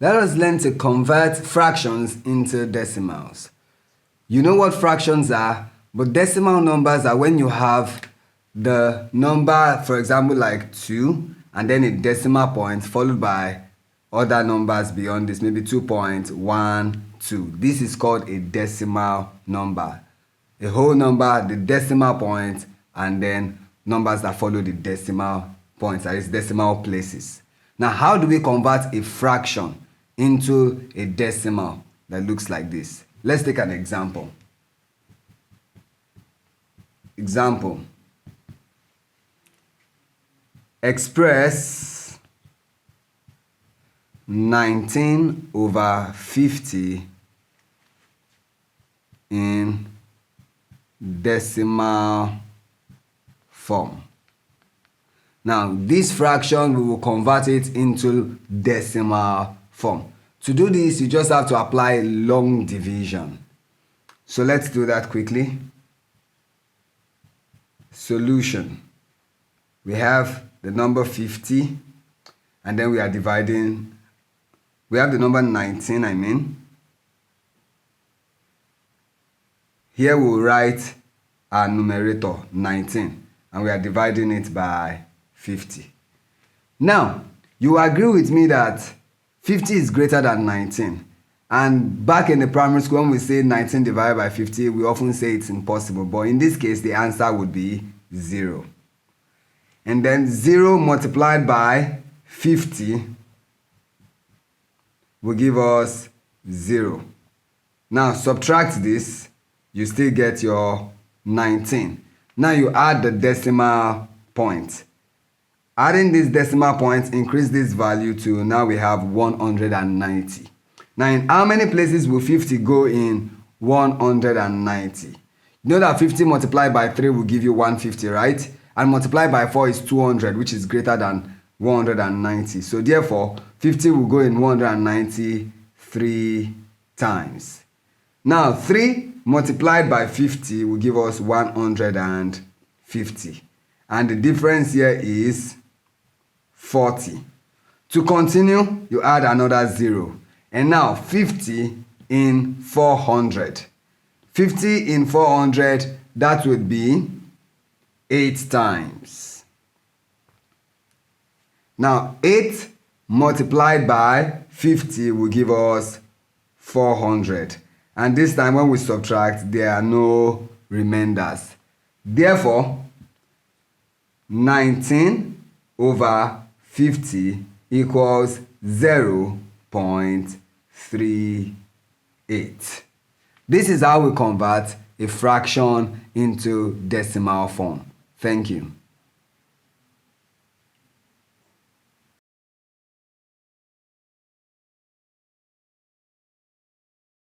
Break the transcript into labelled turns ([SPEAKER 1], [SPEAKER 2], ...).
[SPEAKER 1] Let us learn to convert fractions into decimals. You know what fractions are, but decimal numbers are when you have the number, for example, like 2, and then a decimal point followed by other numbers beyond this, maybe 2.12. This is called a decimal number. A whole number, the decimal point, and then numbers that follow the decimal points, that is decimal places. Now, how do we convert a fraction into a decimal that looks like this? Let's take an example. Example. Express 19/50 in decimal form. Now, this fraction, we will convert it into decimal form. To do this, you just have to apply long division. So let's do that quickly. Solution. We have the number 50, and then we are dividing. We have the number 19, Here we will write our numerator, 19, and we are dividing it by 50. Now, you agree with me that 50 is greater than 19. And back in the primary school, when we say 19 divided by 50, we often say it's impossible. But in this case, the answer would be 0. And then 0 multiplied by 50 will give us 0. Now, subtract this, you still get your 19. Now you add the decimal point. Adding this decimal point, increase this value to, now we have 190. Now, in how many places will 50 go in 190? You know that 50 multiplied by 3 will give you 150, right? And multiplied by 4 is 200, which is greater than 190. So therefore, 50 will go in 190 3 times. Now, 3 multiplied by 50 will give us 150. And the difference here is 40. To continue, you add another 0. And now 50 in 400. 50 in 400, that would be 8 times. Now 8 multiplied by 50 will give us 400. And this time when we subtract, there are no remainders. Therefore, 19/50 equals 0.38. This is how we convert a fraction into decimal form. Thank you.